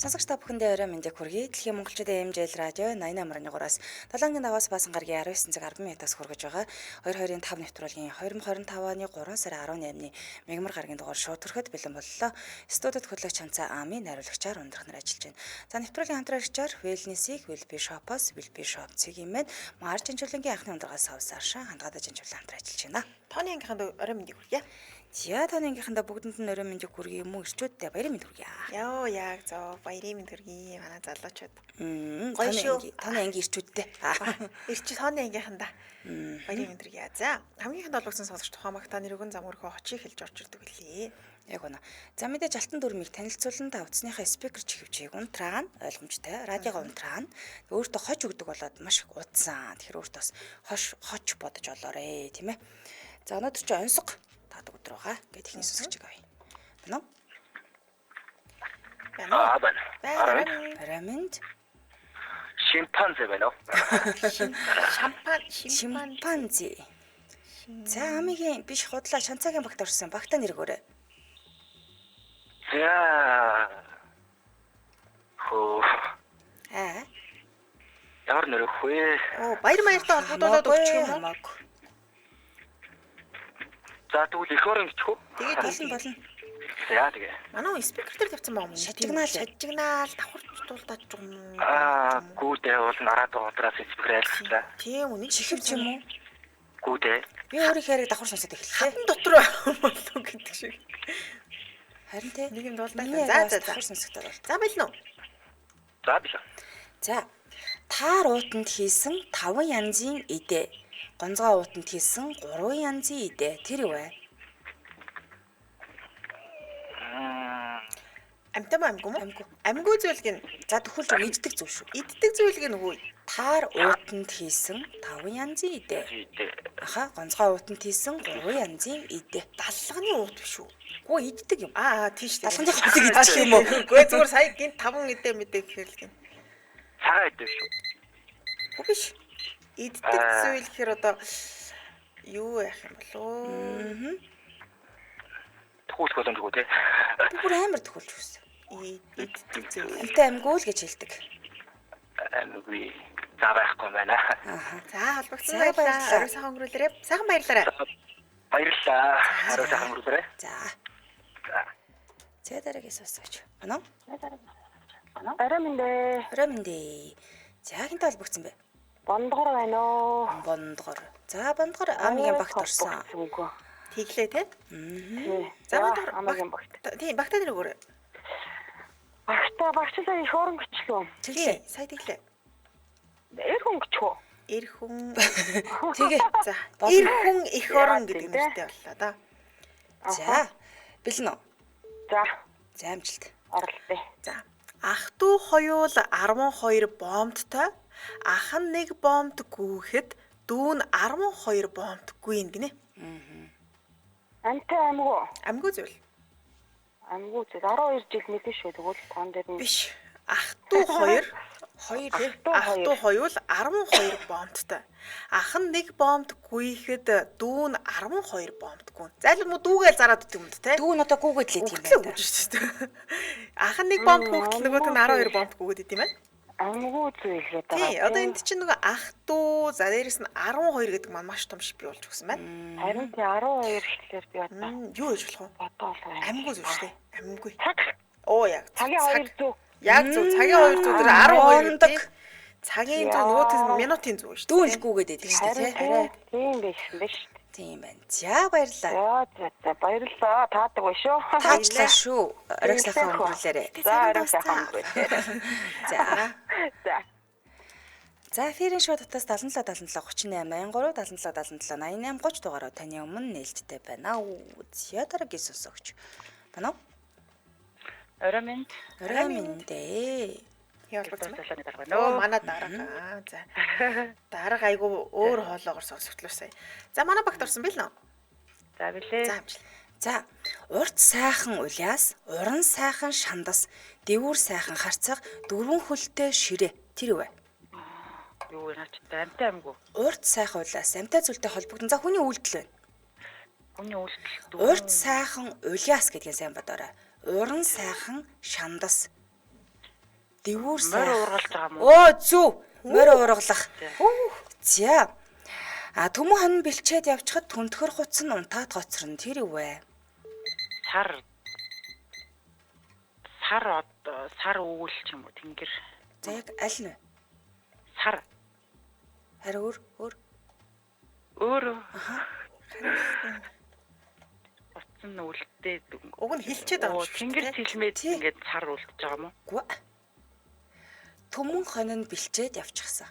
Сонсогч та бүхэндээ орой мэндийг хүргэе. Дэлхийн монголчуудын МЖЛ радио 88.3-аас 7-гийн даваас баасан гарагийн 19 цаг 10 минутаас хүргэж байгаа. 22-5 нэвтрүүлгийн 2025 оны 3 сарын 18-ны мегмар гарагийн дугаар шууд төрөхөд бэлэн боллоо. Студид хөтлөгч Чанцаа Ами найруулагчаар өндрөх нар ажиллаж байна. За нэвтрүүлгийн хамтраагчаар Wellness-ийг Will-Be Shop-оос Will-Be Shop цэгийн мэд Марч Жанчулангийн анхны ундрагаас Савсаршаа хандгадаг Жанчулан хамтран ажиллаж байна. Тооны ангийнханд орой мэндийг хүргье. За таны ангийнхандаа бүгдэнд нь орой мэндийг хүргэе юм уу? Ирчүүдтэй баярын мэнд хүргэе. Яа яг зөө баярын мэнд хүргье. Манай залуучууд. Таны анги ирчүүдтэй. Ирчүүд тооны ангийнхандаа баярын мэнд хүргье. За хамгийн ихэнд олгосон сонсогч тухайн магт та нэргэн замөрхөө очийг хэлж орж ирдэг хэлье. Яг үнэ. За мэдээж алтан дүрмийг танилцуулан та утасныхаа спикер чихвчийг унтраа нь ойлгомжтой. Радиога унтраа нь өөртөө хож өгдөг болоод маш их удсан. Тэгэхээр өөртөө бас хож бодож олоорой, тийм ээ. За өнөөдөр чи онцгой таадаг өдөр байгаа. Гэт ихний сонсогч авъя. Байна уу? Байна. Парамент. Шимпанзе байна уу? Шимпанзе. За амигийн биш худлаа шанцаагийн багт орсон. Багтаа нэрг өрөө. За. Ямар нэр хөө? Оо баяр маяртай холбогдуулаад өгчих юм уу? За тэгвэл их орон гिचхүү. Тэгээд болно. За тэгээ. Манай спикер дээр тавьсан баа юм. Шажигнаал давхарч дуулдаад ч юм уу? Гүдээ бол нараад удраас спикер айлчлаа. Тийм үнэ Чихвч юм уу? Гүдээ. Би өөрийнхөө яриг давхар сонсоод эхэллээ. Хатан дотор болов гэдэг шиг. Харин тэ Нэг юм дуулдаа. За давхар сонсогдоод бол. За байна уу? За билээ. За таар уутанд хийсэн 5 янзын идэ. Гонцгой уутанд хийсэн 3 янзын идэ. Тэр юу вэ? Амтан амгүй мó? Амгүй зүйлг нь За төхөлж иддэг зүйл шүү. иддэг зүйлг нь үгүй. Таар уутанд хийсэн 5 янзын идэ. Аха, гонцгой уутанд хийсэн 3 янзын идэ. Даллагны уут биш үү? Гүү иддэг юм. Тийш. Далганы хотыг идчих юм уу? Гүй зүгээр сая гинт 5 идэ мэдээ гэхэл гин. Цагаан идэв шүү. Үгүй биш. Иддэг зүйл гэхээр одоо юу яах юм болов? Төхүүлэх боломжгүй те. Би бүр амар төхөлж өгсөн. Иддэг зүйл. Амтай амгүй л гэж хэлдэг. Амгүй. За байхгүй байна. За холбогдсон баярлалаа. Орой сайхан өнгөрүүлээрэй. Сайхан баярлалаа. Баярлалаа. Орой сайхан өнгөрүүлээрэй. За. За дараагийн сонсогч. Байна уу? Орой мэндэ. Орой мэндэ. За хинтээ холбогдсон бэ? Бондгор байна уу? Бондгор. За бондгор амигийн багт орсон. Тэглээ те. За бондгор амигийн багт. Тийм багтаа нэр өгөөрэй. Багчлаа их орон гिचлөө. Тэглээ. Сая тэглээ. Эр хүн гिचхүү. Эр хүн. Тэгээ. За. Эр хүн их орон гэдэг нэртэй боллоо да. За. Бэлэн үү? За. За амжилт. Оролтой. За. Ах トゥ хоёул 12 бомбтой. Ах нь нэг бомбд гүйхэд дүү нь 12 бомбд гүйн гинэ. Амтай амгүй. Амгүй зүйл. Амгүй зүйл 12 жил мэдэн шүү. Тэгвэл тон дээр нь Биш. Ах トゥ хоёр Ах トゥ хоёул 12 бомбтой. Ах нь нэг бомбд гүйхэд дүү нь 12 бомбд гүйн. Зайлшгүй мө дүүгээл зараад өгдөг юм те. Дүү нь одоо гүүгээд л идэв юм Үгүй байна. шүү дээ. Ах нь нэг бомбд гүйхэд нөгөөт нь 12 бомбд гүйгээд идэв юм байна. амгүй зүйл гэдэг. Тий, одоо энд чинь нөгөө ах トゥ за дээрэс нь 12 гэдэг маань маш том шип болж өгсөн байна. Харин тий 12 гэхлээр би одоо Юу хийж болох вэ? бодоо л байна. Амгүй зүйл шүү дээ. Амгүй. Цаг. Оо яг. Цагийн 200. Яг зөв. Цагийн 200 дээр 12 гэдэг. Цагийн 100 нөгөөт нь минутын 100 шүү дээ. Дүү л гүүгээд идэв шүү дээ. Харин тийм байсан биш. Тийм байна. За баярлалаа. За баярлалаа. Таадаг ба шүү. Таачлаа шүү. Орой сайхан өнгөрүүлээрэй. За орой сайхан өнгөрүүлээрэй. За. За. За эфирийн шоу татаас 77 77 38 83 77 77 88 30 дугаараа таны өмнө нээлттэй байна. За дараагийн сонсогч. Байна уу? Орой минь. Орой минь. Яа болсон бэ? Оо манай дарга. За. Дарга айгу өөр хоолоогоор сонсогдлоо сая. За манай багт орсон бил нөө. За билээ. За амжилт. За урт сайхан уляас, уран сайхан шандас, дэвүүр сайхан харцаг, дөрвөн хөлтэй ширээ. Тэр юу вэ? Юу наач амтай амгүй. Урт сайхан уляас, амтай зүйлтэй холбогдсон. За хүний үйлдэл байна. Хүний үйлдэл. Урт сайхан уляас гэдгийг сайн бодоорой. Уран сайхан шандас. Дэвүүр Морь сайхан. уургалж байгаа мó. Оо зөв. Морь уургалах. За. Төмөн хонь бэлчээд явчихад түнтгэр хуц нь унтаад гоцрон. Тэр юу вэ? Сар үүл ч юм уу тэнгэр. За яг аль нь вэ? Сар Харин өөр. өөрөө. Утсан үлдээд Уг нь хилчээд байгаа юм шүү. тэнгэр цэлмээд ингээд сар үлдэж байгаа мó. Гү. Төмөн хонь нь бэлчээд явчихсан.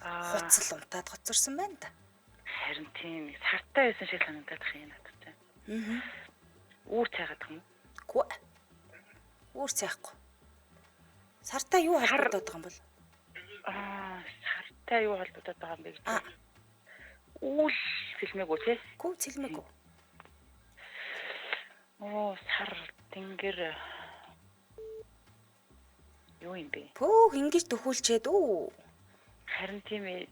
Хуцал унтаад гоцорсон байна да. Харин тийм сартай байсан шиг санагдаад их юм надад. Үүр цайгаад юм уу? Гү. Үүр цайхгүй. Сартаа юу холбогдоод байгаа юм бол? Сартай юу холбогдоод байгаа юм бэ гэж. Үүл филмэг үү те? Гү цэлмэг үү? Сар тэнгэр юу юм бэ? Пөөх ингэж төхүүлчээд үү. Харин тийм ээ.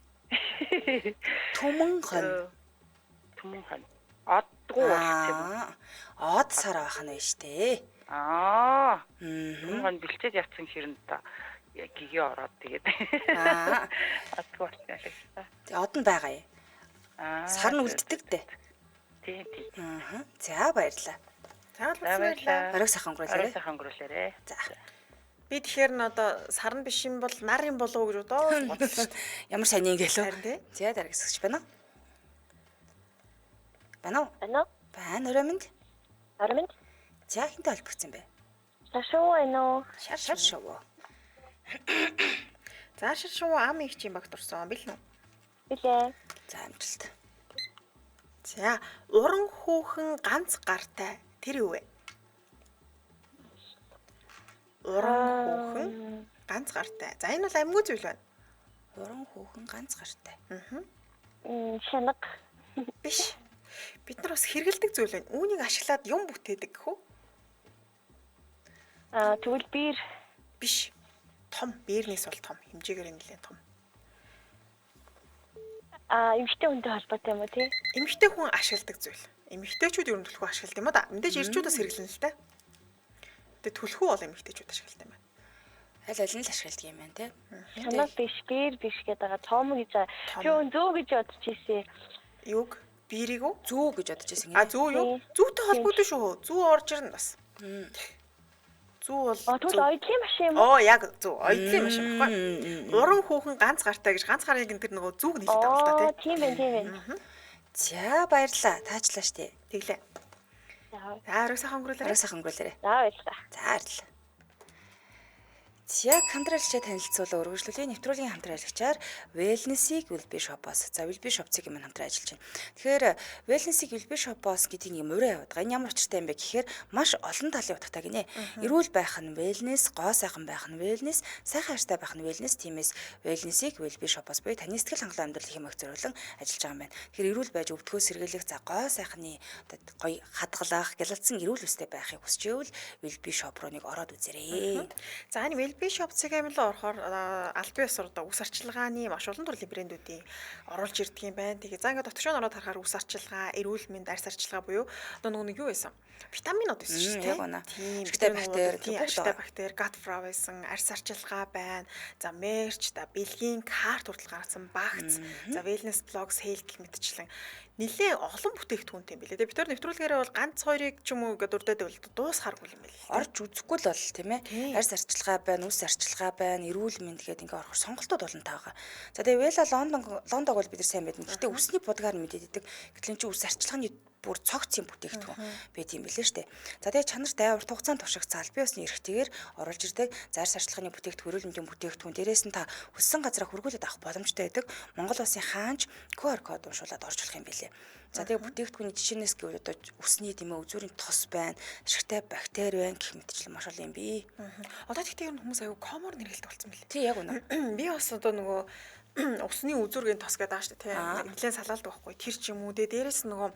Төмөн хонь. Одгүй болох юм. Од сар байх нь байж тээ. Төмөн бэлчээд явцсан хэрэг та яг гигээ ороод тэгээд. Одгүй болсон юм шиг та. Од нь байгаа юм. Сар нь үлддэг дээ. Тийм. За баярлаа. Баярлалаа. Орой сайхан өнгөрүүлээрэй. Сайхан өнгөрүүлээрэй. За. Би тэгэхээр н одоо сар нь биш юм бол нар юм болов уу гэж бодож бодлоо. Ямар сони ингээл Харин тий. үү? За дараа хэсэгч байна уу? Байна уу? Байна орой минь. Арминд За хинтээ холбогдсон бэ? ташуу байна уу? Шар шоу. За шуу ам их чим багт орсон бил нүү. Билээ. За амжилт. За уран хүүхэн ганц гартай тэр юу вэ? Уран хүүхэн ганц гартай. За энэ бол амьгүй зүйл байна. Уран хүүхэн ганц гартай. Шанаг. Биш. Бид нар бас хэрэгэлдэг зүйл байна. Үүнийг ашиглаад юм бүтээдэг гэх үү? Тэгвэл биер Биш. Том, биернээс бол том, хэмжээгээр нэлээд том. эмэгтэй хүнтэй холбоотой юм уу тий? Эмэгтэй хүн ашигладаг зүйл. Эмэгтэйчүүд ер нь түлхүү ашигладаг юм да. Мэдээж ирчүүдээс хэрэглэн л та. Тэгээ түлхүү бол эмэгтэйчүүд ашигладаг юм байна. Аль нь л ашигладаг юм байна те. Шанаг биш, биер биш гэдэг байгаа. Том гэж би зөө гэж бодож ирсэн. Юуг? Биерийг үү? Зүү гэж бодож байсан. Зүү юу? Зүүтэй холбоотой шүү. Зүү орж ирнэ бас. Зүү бол Тэгвэл ойдлын машин юм уу? яг зүү. Ойдлын машин баггүй. Уран хүүхэн ганц гартай гэж ганц гарыг энэ тэр нөгөө зүүг нийлдэг байгаа л та Тийм байна. За баярлаа. Таачлаа штэ. Тэглээ. За орой сайхан өнгөрүүлээрэй. Орой сайхан өнгөрүүлээрэй. За баярлалаа. За баярлалаа. Яг хамтралчаа танилцуулан өргөжлөлийн нэвтрүүлгийн хамтраалагчаар Wellness-ийг Will-Be Shop-оос за Will-Be Shop-ийг юм хамтран ажиллаж байна. Тэгэхээр Wellness-ийг Will-Be Shop-оос гэдэг юм өрөө яваад байгаа. Энэ ямар учиртай юм бэ гэхээр маш олон талын утгатай гинэ. Эрүүл байх нь Wellness, гоо сайхан байх нь Wellness, сайхан хайртай байх нь Wellness. Тиймээс Wellness-ийг Will-Be Shop-оос буюу таны сэтгэл хангалуун амьдрал хэмээх зориулан ажиллаж байгаа юм байна. Тэгэхээр эрүүл байж өвдгөө сэргийлэх за гоо сайхны гоё хадгалах, гялалзсан эрүүл өстэй байхыг хүсч ивэл Will-Be Shop руу нэг ороод үзээрэй. За энэ Will-Be Shop цэгийн рүү орохоор аль бие усруудаа үс арчилгааны маш олон төрлийн брэндүүдийн оруулж ирдэг юм байна. Тэгээ за ингээд дотгошоо ороод харахаар үс арчилгаа, эрүүл мэнд, арьс арчилгаа буюу одоо нэг юу байсан? Витаминууд байсан шүү дээ. Тийм. Ашигтай бактери, ашигтай бактери, gut flow байсан, арьс арчилгаа байна. За мерч, за бэлгийн карт хүртэл гаргасан багц. За wellness blog sale гэх мэтчлэн нэлээ олон бүтээгдэхүүнтэй юм билээ. Тэгээ бид нар нэвтрүүлгээрээ бол ганц хоёрыг ч юм уу ингээд дурдаад байвал дуусахааргүй юм билээ. Орж үзэхгүй л бол тийм ээ. Арьс арчилгаа байна, үс арчилгаа байна, эрүүл мэнд гэдэг ингээд орохоор сонголтууд олон таагаа. За тэгээ Вела Лондонг бол бид нар сайн мэднэ. Гэтэ үсний будгаар мэдээдэг. Гэтэл чи үс арчилгааны бүр цогц юм бүтээгдэхүүн байт юм билээ штэ. За тэгээ чанартай урт хугацаанд туршигц албан ёсны эрхтэйгээр оруулж ирдэг. Зарс арчилгааны бүтээгдэхүүн, эрүүл мэндийн бүтээгдэхүүн дээрээс нь та хүссэн газараа хүргүүлээд авах боломжтой байдаг. Монгол улсын хаанч QR код уншуулад орж болох юм билээ. За тэгээ бүтээгдэхүүний жишээнээс гэвэл одоо үсний дэмээ үзүүрийн тос байна, ашигтай бактери байна гэх мэтчлэн маш олон юм бий. Одоо тэгтээ ер нь хүмүүс аюу комор нэргэлдэг болсон билээ. Тий яг үнэ. Би бас одоо нөгөө усны үзүүргийн тос гэдэг байгаа шүү дээ тийм. Нэлээд салаалдаг байхгүй. Тэр ч юм уу те дээрээс нөгөө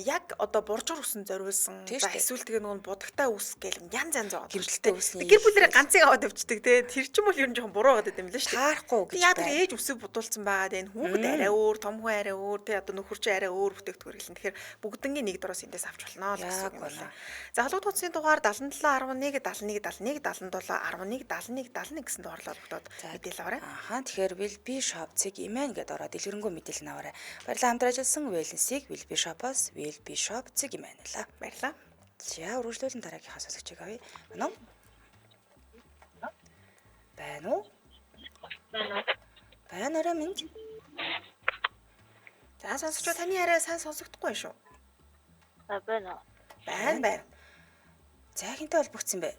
яг одоо буржуур усан зориулсан за эсвэл тэгээ нөгөө будагтай ус гэл янз янз байгаа. Гэрэлтэй усны гэр бүлэрээ ганцыг аваад өвчдөг те тэр ч юм бол ер нь жоохон буруу гадаг юм лээ шүү дээ. Таарахгүй гэж яа тэр ээж үсэг будуулсан байгаа дээ хүүхэд арай өөр том хүн арай өөр те одоо нөхөр чи арай өөр бүтээгдэхүүн хэлэн тэгэхээр бүгднгийн нэг дороос эндээс авч болно л гэсэн юм байна. За холбогд утасны дугаар 77 11 71 71 77 11 71 71 гэсэн дугаарлаа холбогдоод мэдээлэл аваарай. Ахаа тэгэхээр Will Be Shop цэг имэн гэдээ ороод дэлгэрэнгүй мэдээлэл аваарай. Баярлалаа хамт ажилласан Wellness-ийг Will Be Shop-оос Will Be Shop цэг имэн байлаа. Баярлалаа. За үргэлжлүүлэн дараагийнхаа сонсогчийг авъя. Байна уу? Байна уу? Байна арай минь. За сонсогчдоо таны арай сайн сонсогдохгүй шүү. Байна. Байна. За хинтээ холбогдсон бэ?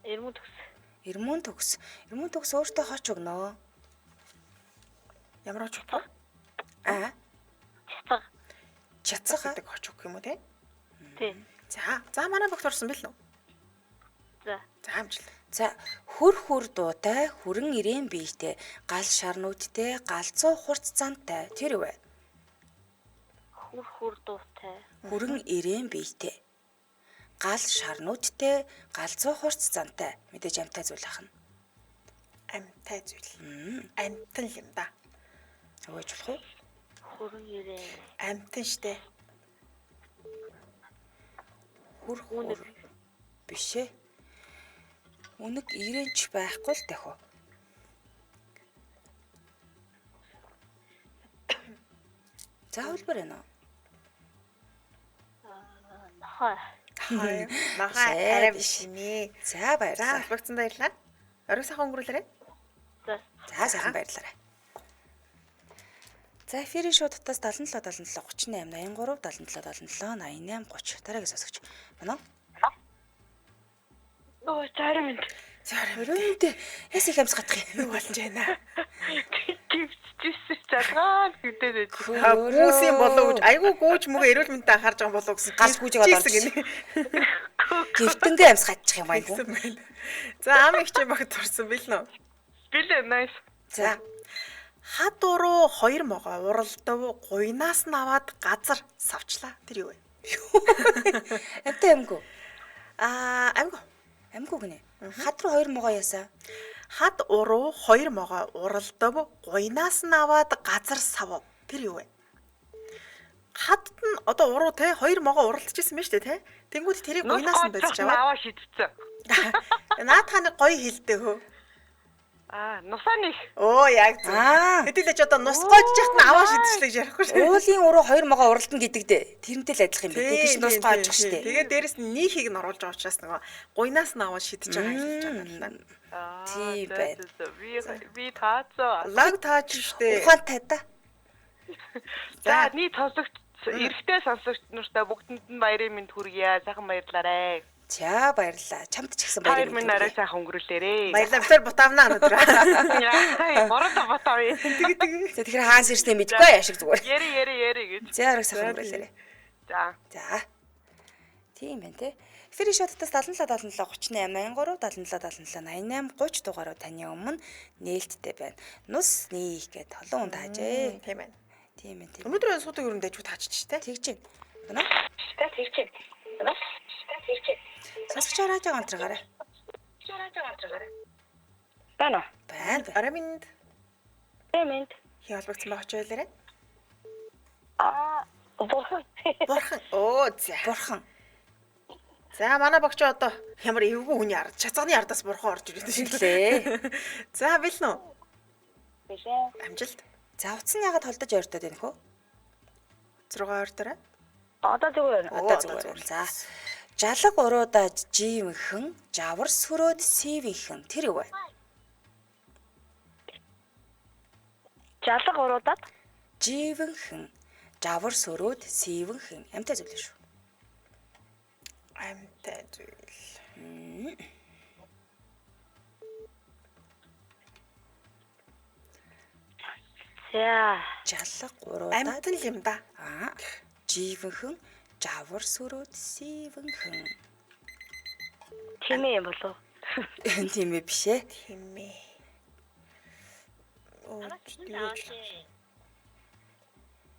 Ирмэн төгс. Ирмэн төгс өөртөө хоч өгнө. Ямар ч утга? Чацаг. гэдэг хоч өгөх юм уу те? Тий. За манай богт орсон бил нүү? За. За амжилт. За хүр дуутай, хүрэн ирээн биетэй, гал шарнуудтай, галзуу хурц зантай. Тэр юу вэ? Хүр дуутай. Хүрэн ирээн биетэй. Гал шарнуудтай, галзуу хурц зантай. Мэдээж амтай зүйл ахна. Амтай зүйл. Амтан юм да. Өгөөж болох уу? Хүрэн ирээ. Амтан штэ. Хүр биш ээ. Үнэг ирээнч байхгүй л дахь уу? За хөлбөр байна уу? Нахаа арай биш нэ. За баярлалаа. За холбогдсон баярлалаа. Орой сайхан өнгөрүүлээрэй. За. За сайхан баярлалаа. За эфирийн шоу дотоос 77 77 38 83 77 77 88 30 дараагийн сонсогч. Манай Оо зарим минь. өрөөнд яс их амс гатах юм. Юу болж байна? Гівчсэн залгаа гэдэг. Гүүсийн болов гэж айгүй гүүж мөгөө эрүүл мэнтэй анхаарж байгаа болов гэсэн Галс гүүжийг олж гівтэнгээ амс гатчих юм айгүй. За ам их чи багт орсон бил нөө. Билээ nice. За Хад уруу 2 могоо уралдав гуйнаас нь аваад газар савчлаа. Тэр юу вэ? амтай амгүй. Амгүй. Амгүй гинэ. Хад руу 2 могоо ясаа. Хад уруу 2 могоо уралдав гуйнаас нь аваад газар сав. Тэр юу вэ? Хадд нь одоо уруу те 2 могоо уралдчихсан байна шүү дээ те. Тэнгүүд тэрийг гуйнаас нь бязж аваад аваа шидсэн. наа таны гоё хэлдэг хөө. Нусаа нэг. Оо яг зөв. Хэдүүлээч одоо нус гойж яхад нь аваа шидчихлээ ярихгүй шүү. Уулын уруу 2 могоо уралдана гэдэг дээ. Тэрнтэй л адилхан юм бэ. Тэгэж нус гойж шүү дээ. Тэгээд дээрэс нь нийхийг нь оруулж байгаа учраас нөгөө гуйнаас нь аваад шидэж байгаа юм хэлж байгаа юм байна. Тийм байна. Би таацаа. Лаг таач штэ. Ухаантай да. За нийт сонсогч эрэгтэй сонсогч нартай бүгдэнд нь баярын мэнд хүргье. Сайхан баярлаарай. За баярлалаа. Чамд ч ихсэн Баяр баяр минь арай сайхан өнгөрүүлээрээ. Баярлалаа. Битэр бутаавнаа өнөдөр. Яа, бороо ботоо. За тэгэхээр хаанс ирснээ мэдгүй яашиг зүгээр. Яри гэж. За арга сайхан өнгөрүүлээрэй. За. За. Тийм байна те. Эфирийн шоу дотоос 77 78 83 77 77 88 30 дугаараар таны өмнө нээлттэй байна. Нус нийх гэд холон таажээ. Тийм байна. Тийм ээ тийм. Өнөөдөр суудаг өрөнд дэжгүй тааччих те. Тэгж байна. Байна. Тэгж байна. Сонсогч радио гамтрагаарай. Байна. Байна. Араминд Эмэнд. хий холбогдсон байх ч байлаарэ. Бурхан. Бурхан. Оо за. Бурхан. За манай багч одоо ямар эвгүй хүний ард чацганы ардаас бурхан орж ирээд шүү Лээ. За бил нөө. Бишээ. Амжилт. За утас нь ягаад холдож ойртоод байна хөө? 6 ойртоорой. Одоо зүгээр. Одоо зүгээр. За. Жалаг уруудаа живэнхэн, жавар сөрөөд сивэнхэн. Тэр юу вэ? Жалаг уруудаад Живэнхэн, жавар сөрөөд сивэнхэн. Амтай зүйл шүү. Амтай зүйл. За. Жалаг уруудаа Амтан л юм да. живэнхэн, жавар сөрөөд сивэнхэн. Тийм юм болов. Тийм ээ биш ээ. Тийм ээ.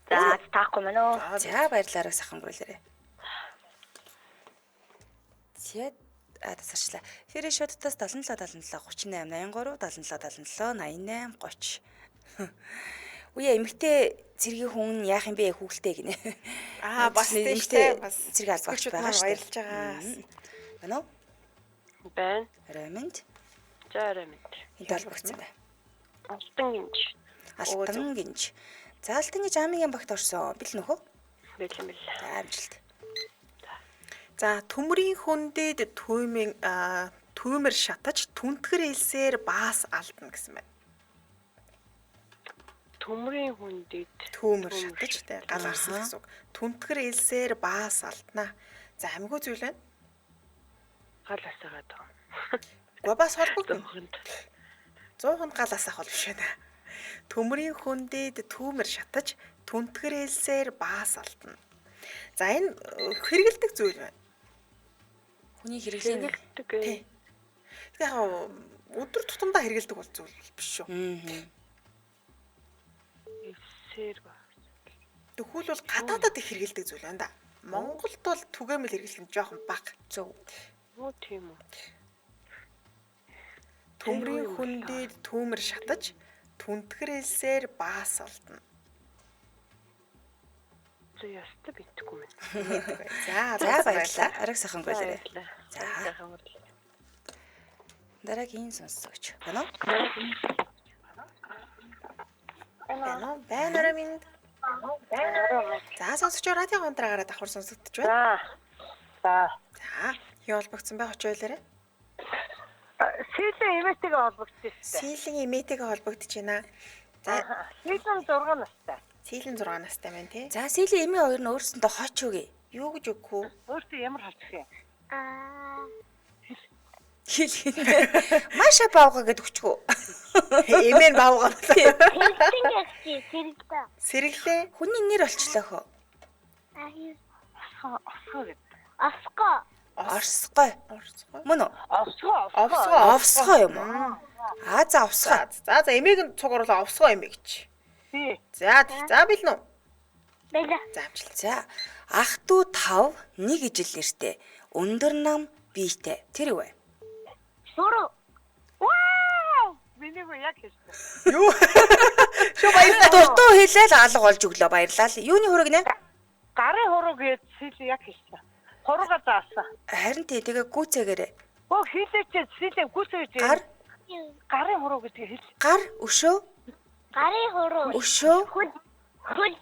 За таахгүй мэн үү? За баярлалаа сайхан өнгөрүүлээрэй. Тэгээд тасарчлаа. Фэри шуудтаас 77 77 38 87 77 88 30. Үе эмэгтэй цэргийн хүн яах юм бэ хүүхэлтэй гинэ. Бас тийштэй бас цэрэг албагч байгаа шүү. Баярлж байгаа. Байна уу? байна. Рамент. За рамент. Энд албагцсан бай. Алтан гинж. Алтан гинж. За алтан гинж амигийн багт орсон. Бил нөхөө. Бэлэн бэл. За амжилт. За төмрийн хүндэд түүмэр шатаж түнтгэр элсээр баас алдна гэсэн байна. Төмрийн хүндэд Түүмэр шатаж тэ гал арсан гэсэн үг. Түнтгэр элсээр баас алдна. За амгүй зүйл байна. гал асаагаад байгаа. Гоо бас холбогдно. Дөхөнд. 100 гал асаах бол биш байна. Төмрийн хүндэд түүмэр шатаж түнтгэр элсээр баас алдна. За энэ хэрэгэлдэг зүйл байна. Хүний хэрэглээ. Тий. Тэгээ яг өдөр тутамдаа хэрэгэлдэг бол зүйл биш шүү. Эсээр ба. Төхүүл бол гадаадад их хэрэгэлдэг зүйл байна да. Монголд бол түгээмэл хэрэглэх нь жоохон бага. Зөв. Оо тийм үү. Төмрийн хүндэд түүмэр шатаж түнтгэр элсээр баас алдна. Яста битгүй мэн. За баярлалаа. Ариг сайхан өнгөрүүлээрэй. За. Дараагийн сонсогч. Байна уу? Байна минь. За сонсогч радио гонтраагаараа давхар сонсогдож байна. За. За юу холбогдсон бай очиж байлаарай. Силийн имэтэйгээ холбогдсон шүү дээ. Силийн имэтэйгээ холбогдож байна. За Силийн 6 настай. силийн 6 настай байна тий. За силийн эми хоёр нь өөрсөндөө хоч үгүй. Юу гэж өгөх вэ? Өөртөө ямар халдах юм? Маша баага гэдэг өчгөө. Эмэн баавгаа. Тэрэгтэн ягчи, тэрэгтэн. Сэргэлээ. Хүний нэр олчлоо хөө. Осгоо гэдэг. Аско. Орсгой. Мөн үү? Овсгоо юм уу? За овсгой. За эмээг нь цуг оруулаа овсгоо эмээ гэж. Тий. За билнэ үү? Бэлэ. За амжилт. За ах トゥ 5 1 ижил нэртэй өндөр нам биетэй тэр юу вэ? Суру. Вау! Миний гоо яг хэлсэн. Юу? Шо баярлалаа. Дурдуу хэлээл алга болж өглөө баярлалаа. Юуны хураг нэ? Гарын хуруу гэж силийн яг хэлсэн. Хурууга заасан. Харин тий тэгээ гүцээгээрээ. Оо хийлээч силийн гүсэж. Гарын хуруу гэдэг хэл. Гар өшөө Гарын хуруу. өшөө Хөл.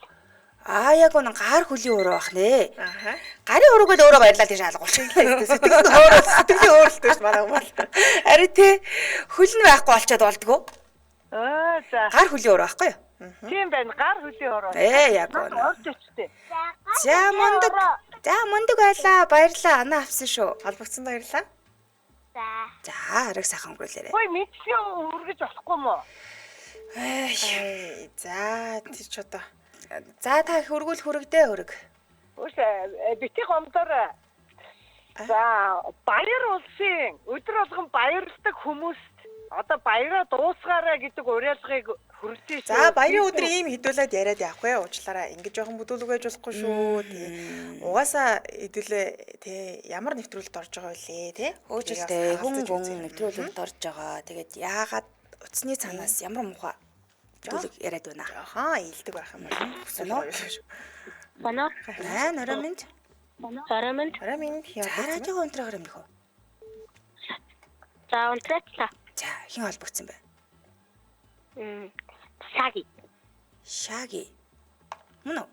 яг үнэн гар хөлийн уруу бах нэ. Аха. Гарын урууг л өөрөө баярлалаа тийш алгуулчих. Сэтгэлийн өөрөлтөөс манай хүмүүс. Ари тий хөл нь байхгүй болчиход болдгоо. За. Гар хөлийн уруу байхгүй юу? Тийм байна. Гар хөлийн хуруу. Яг үнэн. Орж өчтэй. За мундаг. За мундаг байлаа. Баярлалаа. Анаа авсан шүү. Холбогдсон баярлалаа. За ариг сайхан өнгөрүүлээрэй. Хөөе мэдсэн үргэж болохгүй мó. За тийч одоо. За та хөргөл хүрэгдээ хөрөг. Үгүй бити гомдоор. За баяр улсын өдөр болгон баярлдаг хүмүүст одоо баяраа дуусгаарай гэдэг уриалгыг хүргэсэн шүү. За баярын өдөр ийм хэдүүлээд яриад явах вэ? Уучлаарай. Ингэж жоохон бүдүүлэг байж болохгүй шүү. Тий. Угаасаа хэдүүлээ тий ямар нэвтрүүлэлт орж байгаа вэ тий? Хөөжилтэй хүн нэвтрүүлэлт орж байгаа. Тэгээд яагаад утасны цаанаас ямар муухай бүдүүлэг яриад байна. Ахаа ийдэг байх юм байна. Бана. Норомент. Сарамент. Рамин За радио онтраагаар юм нөхөө. За унтраачлаа. За хин холбогдсон бай. Саги. Шаги. Мөн үү?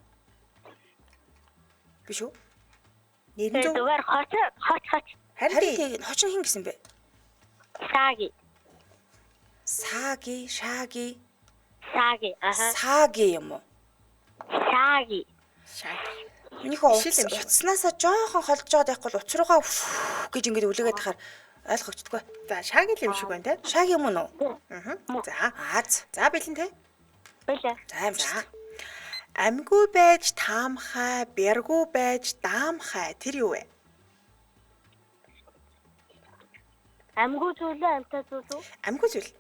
Биш үү? Нэрэн зөв. Зүгээр хоч. Харин тийм хочин хин гэсэн бэ? Саги. Саги, шаги. Саги. Саги юм уу? Саги. Энийхөө утаснасаа жоохон холдож байгаа байхгүй бол уц руугаа гэж ингэж үлээгээд тахаар ойлгогддоггүй. За шаги юм шиг байна те. Шаги юм уу? За бэлэн те. Бэлээ. За амжилт. Амьгүй байж таамхай, бэргүй байж даамхай тэр юу вэ? Амьгүй зүйлээ амьтаа зүйл үү? Амьгүй зүйл.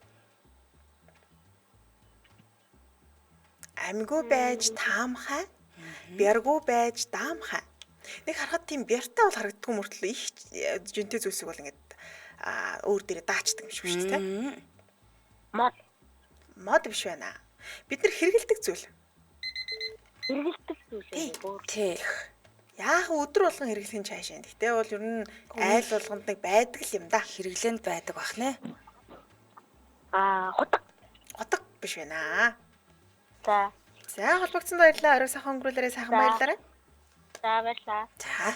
Амгүй байж таамхай. Бяргүй байж даамхай. Нэг харахад тийм бяртай бол харагддгүй мөртлөө их жинтэй зүйлсийг бол ингээд өөр дээрээ даачдаг юм шиг шүү дээ. Мод. Мод биш байна. Бид нар хэрэгэлдэг зүйл. Хэрэгэлдэг зүйл. Тий. Яах өдөр болгон хэрэглэх нь цааш юм. Гэтэ бол ер нь айл болгонд нэг байдаг л юм да. Хэрэглээнд байдаг бах нэ. Худаг. Утга биш байна. За. За холбогдсон баярлалаа. Орой сайхан өнгөрүүлээрэй, сайхан баярлалаа. За баярлаа. За.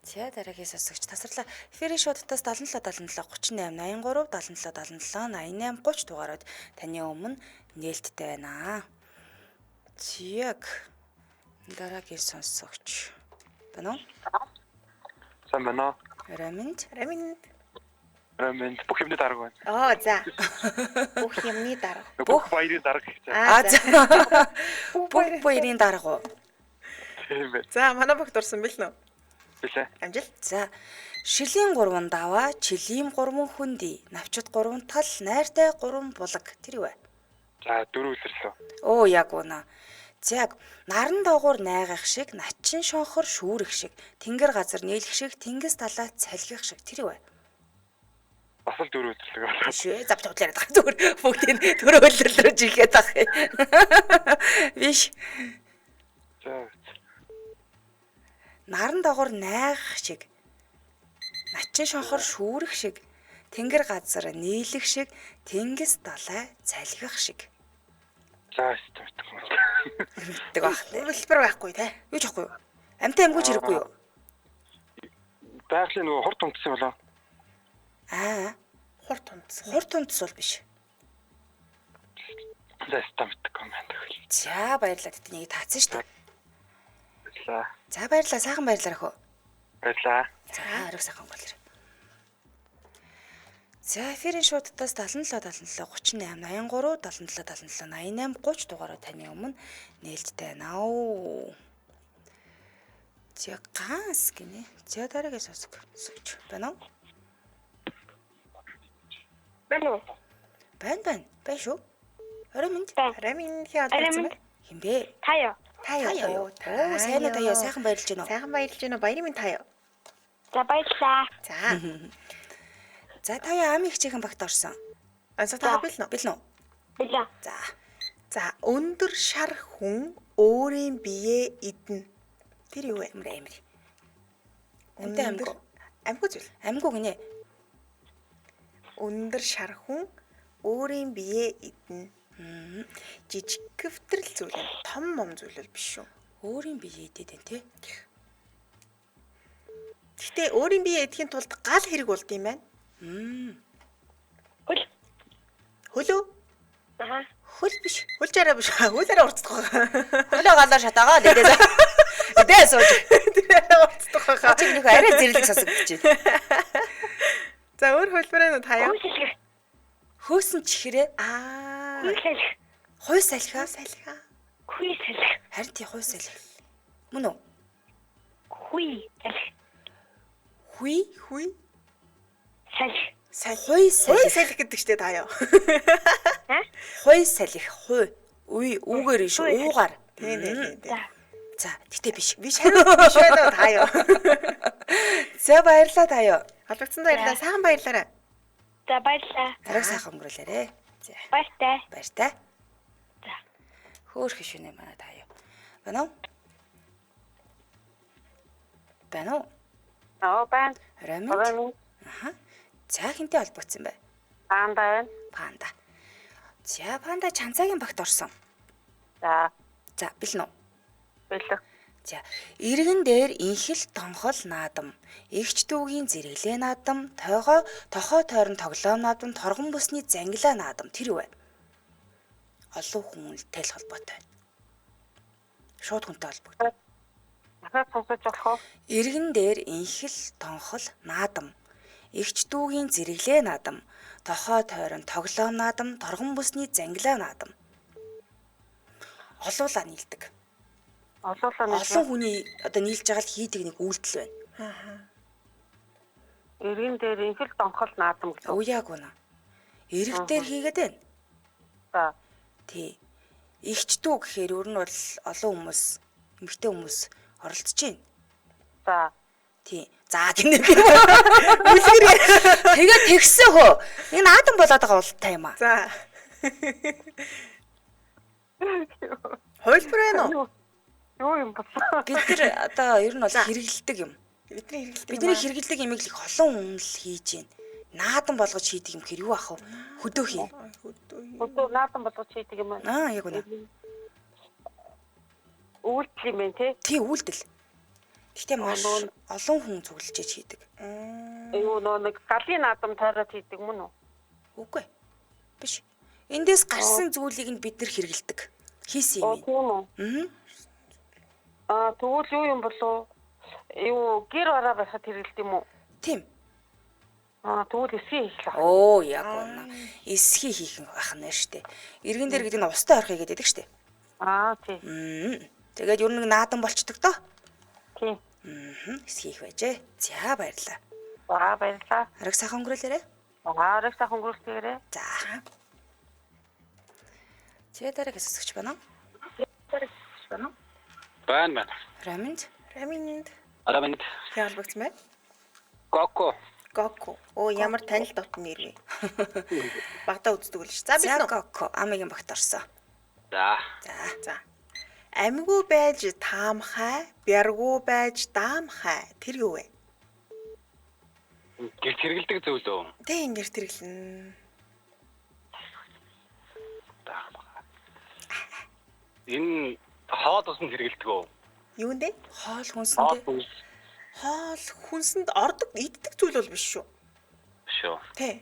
За дараагийн сонсогч тасарлаа. Эфирийн шуудтаас 77 77 38 83 77 77 88 30 дугаарууд таны өмнө нээлттэй байна. Зяг дараагийн сонсогч байна уу? Сайн байна уу? Раминд. Раминд бүх юмны дарга байна. За. Бүх юмны дарга. Бүх баярын дарга гэж. За. Бүх баярын дарга уу? Тийм байна. За манай бүгд дурсан бил нөө. Билээ. Амжил. За. Шилийн 3 даваа, чилийн 3 хүндий, навчид 3 тал, найртай 3 булаг. Тэр юу вэ? За 4 үлэрлээ. Оо яг үнэ. Яг наран доогуур найгах шиг, начин шонхор шүүрэх шиг, тэнгэр газар нийлэх шиг, тэнгис талаа цалгих шиг. Тэр юу вэ? Бас л 4 үлэрлээ. Шээ, завтаа утлаарай даа. Зүгээр бүгдийг төрөөлөлрөж игээд ах юм. Биш. За. Наран доогуур найгах шиг, начин шонхор шүүрэх шиг, тэнгэр газар нийлэх шиг, тэнгис далай цалгих шиг. За стойт. Тэг бах. Хөлбөр байхгүй те. Юу ч ахгүй юу? Амтай амгүйч хэрэггүй юу? Байгалийн нөгөө хурд унтсан болоо. Хурд унтсан. Хурд унтс бол биш. За стойт команд өгөл. За баярлалаа тэднийг таацсан шүү дээ. Баярлаа. За баярлалаа, сайхан баярлалаа хөө. Баярлаа. За ариг сайхан өнгөрүүлээ. За эфирийн шуудтаас 77 77 38 83 77 77 88 30 дугаараа таны өмнө нээлттэй байна уу. За ганс гинэ. За дараагийн сонсогч байна уу? Байна уу? Байна шүү. Раминд. Раминд хяалцсан бэ? Хинбэ? Таяа. Таяа. Оо сайн уу таяа, сайхан баярлж байна уу? Сайхан баярлж байна уу? Баярын минь таяа. За баярлаа. За. За таяа ам их чихэн багт орсон. Ансаа та бил нөө. Бил нөө. Билээ. За өндөр шар хүн өөрийн биеэ идэнэ. Тэр юу вэ? Амир. Амтай амгүй. Амгүй зүйл. Амгүй гинэ. Өндөр шар хүн өөрийн биеэ идэнэ. Жижиг гвтрэл зүйл юм. Том ном зүйл бол биш шүү. Өөрийн бие идэт энэ тий. Гэхдээ өөрийн биеэ идэхийн тулд гал хэрэг болд юм байна. Хөл. Хөлөө? Хөл биш. Хөлжаараа биш. Хөлөөрөө урцдаг байгаа. Хөлөө галаар шатаагаа лээдээ. Эдээ сууж. Тэрээр урцдаг байгаа. Чи нэг арай зэрлэг сасагдаж байна. За өөр хөлбөрөө таяа. Хөөсөн чихрээ. Хой салхи. Харин тий хой салхи. Мөн үү? Хүй. Хой салхи гэдэг чтэй таяа. Хой салхи. Хой. Үгээр иш уугаар. Тийм. За, тэгтээ биш. Биш байна таяа. За баярлалаа таяа. Холбогдсон баярлалаа. Сайхан баярлалаа. За баярлаа. Ариг сайхан өнгөрүүлээрэ. За. Баяртай. Баяртай. За. Хөөх шүнэ манай таяа. Байна уу? Байна уу? Байна. Раминд. За хинтээ холбогдсон бай. Байна. Панда. За панда чанцаагийн багт орсон. За. За бил нөө. Бэлэг. За иргэн дээр инхэл тонхол наадам, эгч дүүгийн зэрэглээ наадам, тохоо тойрон тоглоом наадам, торгон бүсний зангилаа наадам. Тэр юу вэ? Олон хүнтэй л холбоотой. Шууд хүнтэй холбоотой. Дахиад сонсож болох уу? Иргэн дээр инхэл тонхол наадам, эгч дүүгийн зэрэглээ наадам, тохоо тойрон тоглоом наадам, торгон бүсний зангилаа наадам. Олуулаа нийлдэг. Олон хүний одоо нийлж байгаа л хийдэг нэг үйлдэл байна. Иргэн дээр инхэл донхол наадам гэсэн. Уу яг үнэ. Ирэг дээр хийгээд байна. За. Тий. Игчдүү гэхээр өөр нь бол олон хүмүүс, эмэгтэй хүмүүс оролцож байна. За. Тий. За гинэ би. Үлгэр. Тэгээ тэгсэн хөө. Энэ наадам болоод байгаа ултай юм аа. За. Хойлбор байна уу? Юу юм бэ? Бид нар одоо ер нь бол хэрэгэлдэг юм. Бидний Хэрэгэлдэг имийг л их олон хүн л хийж байна. Наадам болгож хийдэг юм хэр юу ах вэ? Хөдөө хий. Өдөр наадам болгож хийдэг юм аа. Яг үнэ. Үйлдэл юм бэ те? Тий, үйлдэл. Гэхдээ маш олон хүн цуглаж хийдэг. Юу нэг галын наадам тойроод хийдэг мөн үү? Үгүй. Биш. Эндээс гарсан зүйлийг нь бид нар хэрэгэлдэг. Хийсэн юм. Тийм үү? Тэгвэл юу юм болов? Юу гэр бараа байхад хэрэгэлт юм уу? Тийм. Тэгвэл эсхий хийх л. Оо, яг үнэ. Эсхий хийх байх нь штэ. Иргэн дээр гэдэг нь устай орох гэдэг штэ. Тийм. Тэгээд ер нь наадам болчдөг доо. Тийм. Эсхий хийх байжээ. За баярлаа. Баярлаа. Арга сайхан өнгөрөөлөөрэй. Арга сайхан өнгөрүүлээрэй. За. Чи дараагийн сонсогч байна уу? Байна. Раминд. Араминд. Ялбагц мэ? Коко. Оо ямар танил дотн нэр вэ? Багтаа үздэг л ш. За би Коко амигийн багт орсон. За. За. Амгүй байж таамхай, бяргүй байж даамхай. Тэр юу вэ? Гэрт хэрэгэлдэг зүйл үү? Тэ ингэж тэргэлэн. Энэ хоол усанд хэрэгэлдэг үү? Юунд бэ? Хоол хүнсэндээ. Хоол хүнсэнд ордог иддэг зүйл бол биш шүү. Шүү. Тэ.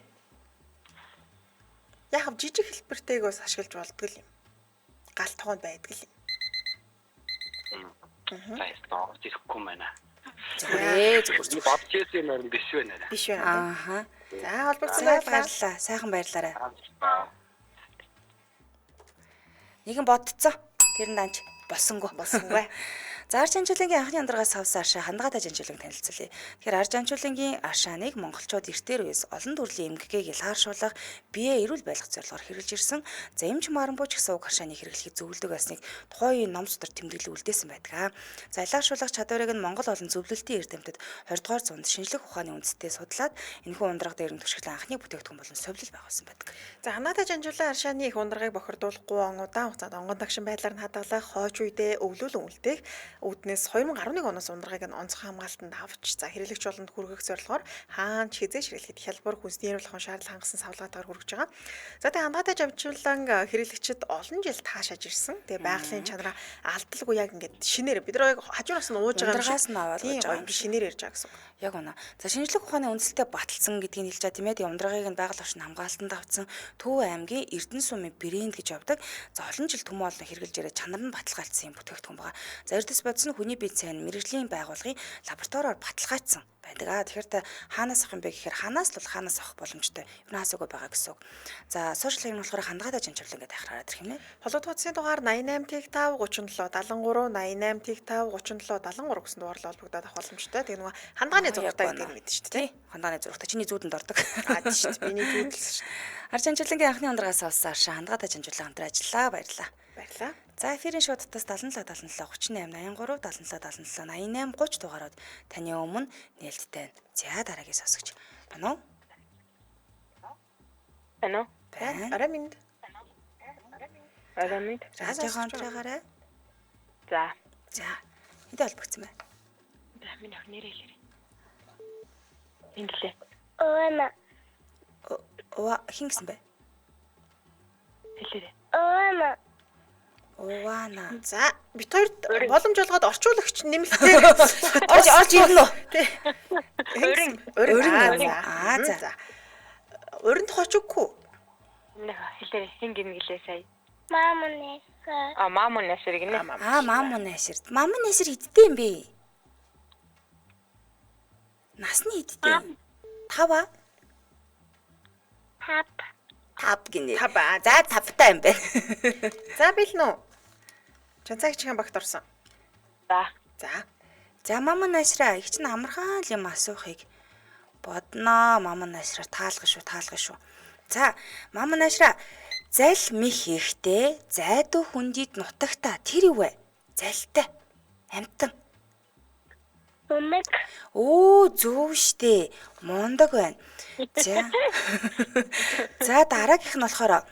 Яг жижиг хэлбэртэйг бас ашиглаж болдго юм. Гал тогонд байдаг юм. Тайстаа жирэхгүй байна. Зүгээр. Бодчихсон юм байна биш байна. Биш байна. Ааха. За холбогдсон Баярлалаа. Сайхан баярлаарай. Нэгэн бодцоо. Тэр нь данч болсонгүй. За арч жанжуулангийн анхны андаргаас авсан аршаа хандгаатай жанжуулан танилцуулъя. Тэгэхээр арч жанжуулангийн аршааныг монголчууд эртээр үес олон төрлийн эмгэгийг илгааршуулах, бие эрүүл байлгах зорилгоор хэрэгжилж ирсэн. За эмч маранбууч гэсэн уг аршааныг хэрэглэхэд зөвлөдөг байсныг тухайн үеийн ном судар тэмдэглэл үлдээсэн байдаг. За илгааршуулах чадварыг нь Монгол олон зөвлөлтийн эрдэмтэд 20 дугаар зуунд шинжлэх ухааны үндэстэй судлаад энэхүү ундраг дээр нь туршигдлын анхны бүтээгдэхүүн болон совлил байгуулсан байдаг. За хандгаатай жанжуулан аршааны их ундрагыг бохирдуулахгүй удаан хугацаанд онгон дагшин байдлаар нь хадгалах, хойч үедээ өвлүүлэн үлдээх үүднээс 2011 оноос ундрагыг нь онцгой хамгаалтанд авч хэрэглэгч болонд хүргэх зорилгоор хаан хизээш хэрэглэхэд хялбар хүнсний эрүүл ахуйн шаардлага хангасан савлгаатаар хүргэж байгаа. За тэгээ хандгаатай жанжуулан хэрэглэгчид олон жил таашааж ирсэн. Тэгээ байгалийн чанараа алдалгүй яг ингээд шинээр бид нар хажуураас нь ууж байгаа Ундрагаас нь аваад ууж байгаа юм шиг шинээр ярьж байгаа гэсэн. Яг үнэ. За шинжлэх ухааны үндэслэлтэй баталсан гэдгийг хэлж байгаа тийм ээ. Ундрагыг нь байгаль орчин хамгаалтанд авсан Төв аймгийн Эрдэнэ сумын брэнд гэж явдаг. За олон жил төмөн олон хэрэгжилж ирээд чанар нь баталгаажсан юм бүтээгдэхүүн байгаа. За Эрдэс бодис нь хүний биед сайн мэрэгжлийн байгууллагын лабораториор баталгаажсан байдаг. Тэгэхээр та хаанаас авах юм бэ гэхээр хаанаас л хаанаас авах боломжтой. Юу хаасаагүй байгаа гэсэн үг. За сошиал хэмжээ болохоор хандгаатай жанжуулан гэдэг хараад ирэх юм ээ. Холбогд утасны дугаар 88 5 37 73 88 5 37 73 гэсэн дугаар л холбогдоод авах боломжтой. Тэгээ нөгөө хандгааны зурагтай гэдэг нь мэдэн шүү дээ. Хандгааны зурагтай чиний зүүдэнд ордог. Тийм шүү дээ. Миний зүүдэл шүү дээ. Арч жанжуулангийн анхны ундрагаас авсан аршаа хандгаатай жанжуулан хамтран ажиллаа. Баярлалаа. За эфирийн шуудтаас 77 77 38 83 77 77 88 30 дугаарууд таны өмнө нээлттэй байна. За дараагийн сонсогч байна уу? Араминд. Радио хамтраагаарай. За. Хэдэ холбогдсон бэ? Миний ох нэрээ хэлээрэй. Инглээ. Хин гэсэн бэ? Хэлээрэй. Увана. За бит хоёрт боломж олгоод орчуулагч нэмэлтээр орж ирнэ үү? Өрин. За. Өрөнд хочгүй. Хэлээрэй. Хин гингэлээ сая. Мамунэ. Мамунэшэр гинэ. Мамунэшэр. Мамунэшэр иддэг юм бэ? Насны иддэг. 5 гинэ. За 5 юм байна. За бэлнэ үү? Чанцаагчийн багт орсон. За мамунэшраа их чинь амархан л юм асуухыг бодноо. Мамунэшраа таалгах шүү. За мамунэшраа Зал мих ихтэй зайдуу хүндийд нутагта тэр юу вэ? Залтай. Амтан. Үнэг. Оо зөв штэ. Мундаг байна. За. За дараагийнх нь болохоор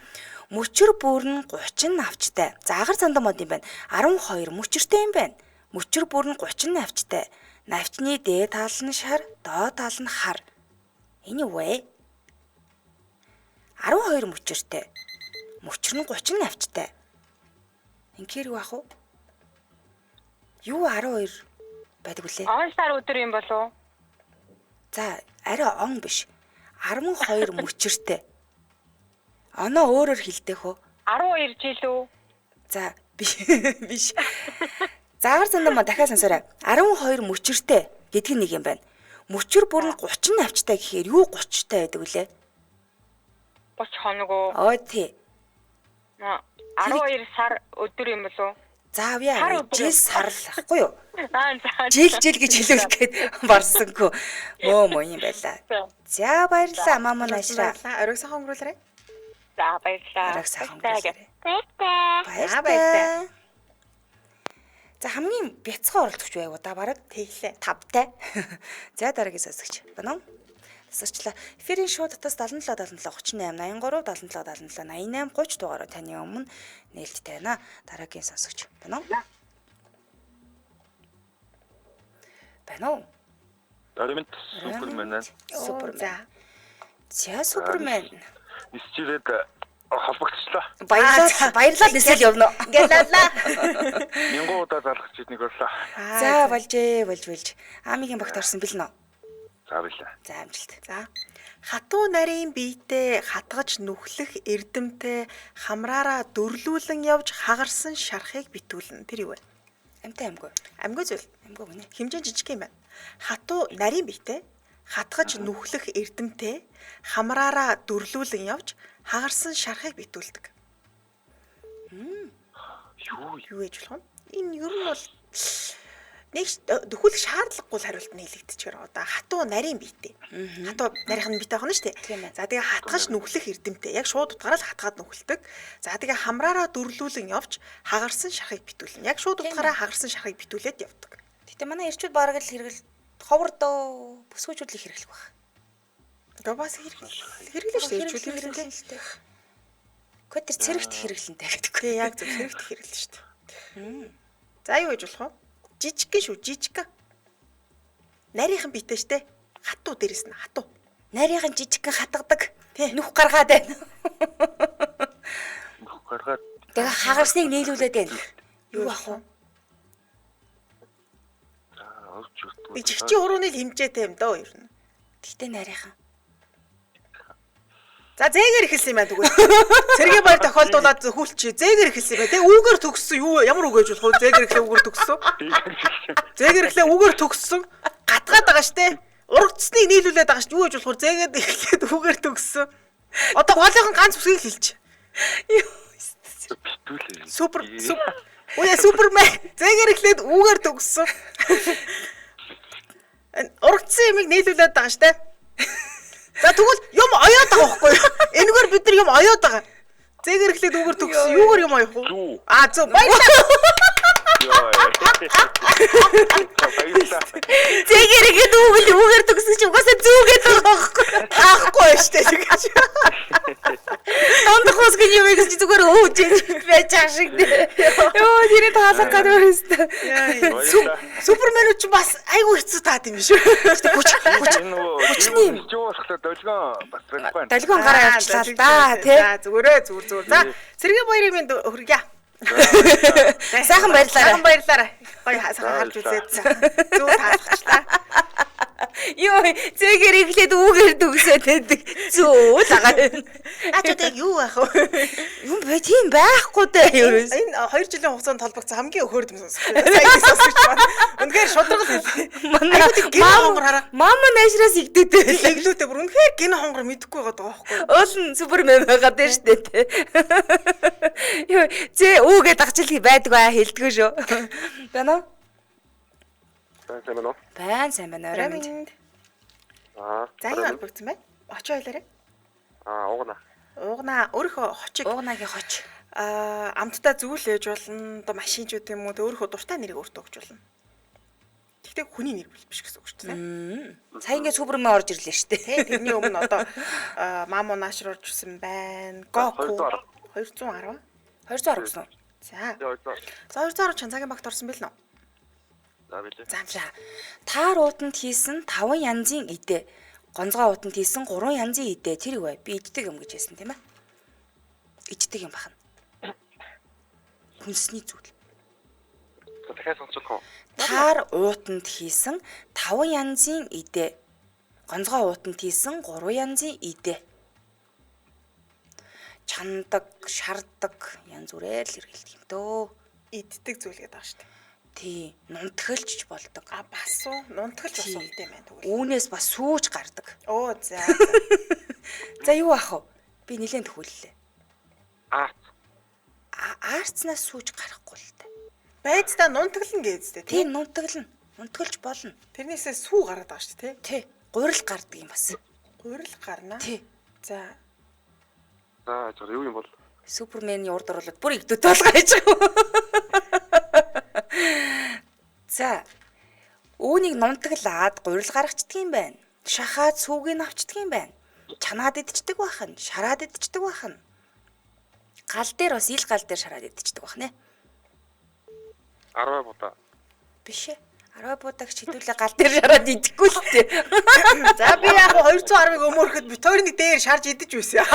мөчр бүр нь 30 навчтай. За агаар цандан мод юм байна. 12 мөчртэй юм байна. Мөчр бүр нь 30 навчтай. Навчны дээд тал нь шар, доод тал нь хар. Энэ юу вэ? 12 мөчртэй. Мөчр нь 30 навчтай. Инхээр юу ах вэ? Юу 12 байдаг үлээ? Он сар өдөр юм болов? За, арай он биш. 12 мөчртэй. Оноо өөрөөр хэлдэг хөө. 12 жил үү? За, биш. Заагаар зандаа ма дахиад сонсоорой. 12 мөчртэй гэдэг нэг юм байна. Мөчр бүр нь 30 навчтай гэхээр юу 30 байдаг үлээ? 30 хоног уу? Оо тий. 12 сар өдөр юм болов? За авъя. Жил сарлахгүй юу? За. Жил гэж хэлүүлэх гээд барсангүй. Мөө юм байлаа. За баярлалаа мама наашра. Оройг сайхан өнгөрүүлээрэй. За баярлалаа. Оройг сайхан өнгөрүүлээрэй. Баярлалаа. Баярлалаа. За хамгийн бяцхан оролцогч байв удаа бараг Тэглээ. 5-тай. За дараагийн сонсогч. Банаа. Тасарчлаа. Эфирийн шууд татас 77 77 38 83 77 77 88 30 дугаараар таны өмнө нээлттэй байна. Дараагийн сонсогч. Банаа. Банаа. Дарамт Супермен. Супермен. За Супермен. Нисчилээд холбогдчихлоо. Баярлалаа нисэл явна. Гэлалаа. Мянган удаа залгаж иднийг боллоо. За болж. Амигийн багт орсон бэлнэ. За билээ. За амжилт. За. Хатуу нарийн биетэй хатгаж нүхлэх эрдэмтэй хамраараа дөрлүүлэн явж хагарсан шархыг битүүлнэ. Тэр юу вэ? Амтай амгүй. Амгүй зүйл. Амгүй гинэ. Хэмжээ жижиг юм байна. Хатуу нарийн биетэй хатгаж нүхлэх эрдэмтэй хамраараа дөрлүүлэн явж хагарсан шархыг битүүлдэг. Юу гэж болох вэ? Энэ ер нь бол нэг дөхүүлэх шаардлагагүй хариулт нь хэлэгдэчихээр байгаа. Одоо хатуу нарийн биетэй. Хатуу нарийн биетэй байна шүү дээ. За тэгээ хатгаж нүхлэх эрдэмтэй. Яг шууд утгаараа л хатгаад нүхэлдэг. За тэгээ хамраараа дөрлүүлэн явж хагарсан шархыг битүүлнэ. Яг шууд утгаараа хагарсан шархыг битүүлээд явдаг. Гэтэ манай ирчүүд бараг л хэрэгэл ховор доо бүсгүүчүүд л хэрэглэх баг. Одоо бас хэрэглэж шүү дээ. Ирчүүд хэрэглэнтэй. Код тэр цэрэгт хэрэглэнтэй гэдэг. Тэгээ яг зөв цэрэгт хэрэглэн шүү дээ. За юу гэж болох вэ? Жижиг шүү, жижиг. Нарийнхан битэй штэ. Хатуу дээрэс нь хатуу. Нарийнхан жижигхэн хатгадаг. Нүх гаргаад байна. Нүх гаргаад. Тэгээ хагарсныг нийлүүлээд байна. Юу ах вэ? За овч утгүй. Жигчийн урууны л хэмжээтэй юм дөө ер нь. Гэтэ нарийнхан. За зээгээр эхэлсэн юм байна тэгвэл. Сэргээ баяр тохиолдуулаад хүүлчи. Зээгээр эхэлсэн юм байна. Тэ үүгээр төгссөн юу ямар үг гэж болох вэ? Зээгээр эхлээ үүгээр төгссөн. Зээгээр эхлээ үүгээр төгссөн. Гатгаад байгаа штэ. Урагдсныг нийлүүлээд байгаа штэ. Юу гэж болох вэ? Зээгээд эхлээд үүгээр төгссөн. Одоо голынхан ганц үсгийг хэлж. Битүүлээ. Супермен. Зээгээр эхлээд үүгээр төгссөн. Урагдсан юмыг нийлүүлээд байгаа штэ. За тэгвэл юм оёод байгаа байхгүй юу? Энэгээр бид нар юм оёод байгаа. Зээгээр эхлээд үүгээр төгссөн. Юугаар юм оёох вэ? Зөв баярлалаа. Зээгээр ихэд үүгээр төгсөж угаасаа зүүгээд байгаа байхгүй. Таахгүй штэ тэгэж. Донд хосгын юм гэж зүгээр өөж байж ашиг дээ. Йоо тэр таалах гэдэг юм. Супермен ч бас айгүй хэцүү таад юм шүү. Хүчний юу болохлоо долгион бас байхгүй. Долгион гараа явчлаа л да тий. За зүгээр. За Сэргээ баярын минь хүргье. Сайхан баярлалаа. Сайхан баярлалаа. Гоё сайхан харж үзээд. Зүг таалгачлаа. Йоо зээгээр эхлээд үүгээр төгсөөд байдаг. Зөө лагаа. Ачаад юу ах вэ? Юм бай тийм байхгүй дээ ерөөс. Энэ 2 жилийн хугацаанд толбогдсон хамгийн өхөрд юм сонсож байна. Сайн сонсож байна. Үнэхээр шударгал хэлээ. Манай хонгор хараа. Мама наашраас игдээтэй. Иглүүтэй бүр үнэхээр гин хонгор мэдэхгүй байгаа байхгүй. Уулын супермен байгаад байна шүү дээ. Йоо зээ үүгээд дагчил байдгаа хэлдэггүй шүү. Байна уу? Сайн байна. Орой минь. За юу албагдсан бэ? Очоо хэлээрэй. Угна. Уугнаа өөрийнхөө хочиг Уугнагийн хоч. амттай зүйлээж болно. Одоо машин ч үгүй юм уу өөрийнхөө дуртай нэрийг өөртөө өгч болно. Гэхдээ хүний нэр биш гэсэн үг шүү дээ. Сая ингээд Супермен орж ирлээ шүү дээ. Тэ тэрний өмнө одоо Мамо наашр орж ирсэн байна. Гоку 210. 210 гэсэн үү? За. Яа. За 210 Чанцаагийн багт орсон бэл нөө. За билээ. За. Таар уутанд хийсэн 5 янзын идэ. Гонцгой уутанд хийсэн 3 янзын идэ. Тэр юу вэ? Би иддэг юм гэж хэлсэн тийм ээ. Иддэг юм бахна. Хүнсний зүйл. Дахиад сонсох уу? Таар уутанд хийсэн 5 янзын идэ. Гонцгой уутанд хийсэн 3 янзын идэ. Чандаг, шардаг янз бүрээр л хэрэгэлдэг юм дөө. Иддэг зүйл гэдэг байгаа шүү дээ. Тий, нунтгалч болдог. Бас уу нунтгалж бас болд юм байна тэгвэл. Үүнээс бас сүүж гардаг. Оо за. За юу ах вэ? Би нэлээд төхүүллээ. Аарцнаас сүүж гарахгүй л дээ. Байцдаа нунтгална гэжтэй Тийм нунтгална. Нунтгалж болно. Тэрнээсээ сүү гараад байгаа шүү дээ тий. Тий. Гурил гардаг юм бас. Гурил гарна. Тий. За. За зөв юу юм бол? Супермений урд оруулаад бүр игдүүд болгоо хийж байгаа. За. Үүнийг нунтаглаад гурил гаргацдаг юм байна. Шахаад сүүгийг авчдаг юм байна. Чанаад идчихдэг бахан, шараад идчихдэг бахан. Гал дээр бас ил гал дээр шараад идчихдэг бахнэ. 10 будаа. Биш ээ. 10 будаг шидүүлээ гал дээр шараад идэхгүй л дээ. За би яг 210-ыг өмөрөхөд бит хоёрын дээр шарж идэж байсан.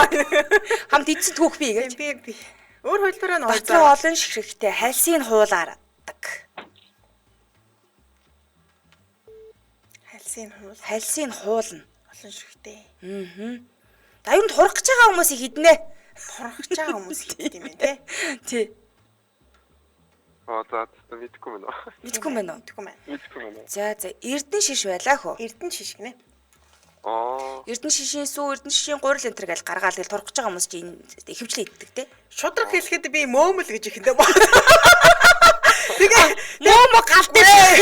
Хамт идсэн түүх би гэж. Би. Өөр хөлбөрөө нь Батлан олон ширхэгтэй хальсыг хуулаардаг. Хальсыг хуулна. Олон ширхтэй. Аюун турах гэж байгаа хүмүүсийг хиднэ. Турах гэж байгаа хүмүүс хийдэг юм байна те. Тий. За мэдгүй мэн үү? Мэдгүй мэн үү? Мэдгүй мэн үү? За эрдэн шиш байлаа хөө. Эрдэн шиш гинэ. Эрдэн шишийн сүү, эрдэн шишийн гурил энтер гэж гаргаал гэл турах гэж байгаа хүмүүс чинь ихэвчлэн иддэг те. Шудраг хэлэхэд би мөөмөл гэж ихэндээ боо. Тэгээ мөөмө галт дээр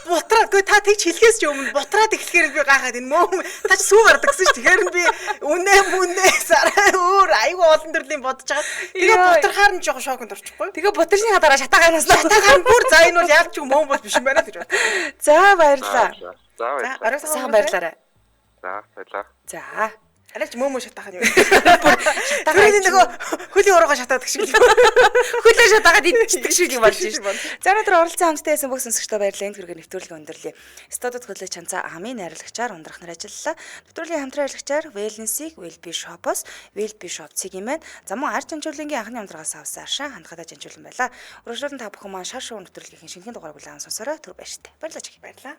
бутраад гүй та тэгж хэлхээс ч өмнө бутраад эхлэхээр би гайхаад энэ мөөм та ч сүү гардаг гэсэн чи тэгэхээр би үнэ сараа өөр айгүй олон төрлийн бодож байгаа. Тэгээ бутрахаар нь жоохон шоконд орчихгүй. Тэгээ бутрсныхаа дараа шатаагаанаас шатаагаар бүр за энэ бол яг ч мөөм бол биш юм байна гэж бод. За баярлаа. За баярлалаа. Сайн баярлаарай. За баярлалаа. За. Арайч мөөмө шатаахан юм. Шатаагаад нөгөө хөлийн уруугаа шатаадаг шиг. Хөлөө шатаагаад идчихдэг шиг юм болж байна. За өнөөдөр оролцсон хамтдаа байсан бүх сонсогчдоо баярлалаа. Энд хүргээ нэвтрүүлэг өндөрлөе. Студид хөлөө чанцаа амын найрлагчаар ундрах нар ажиллалаа. Нэвтрүүлгийн хамтран ажиллагчаар Wellness-ийг Wellbe Shop-оос Wellbe Shop цэгийн маань замун арт жанжуулангийн анхны хамтлагаас авсан аршаа хандгатай жанжуулан байлаа. Өргөжлөлтөнд та бүхэн маань шар шоу нэвтрүүлгийн шинэхэн дугаарыг улаан сонсороо түр баяртай. Баярлалаа.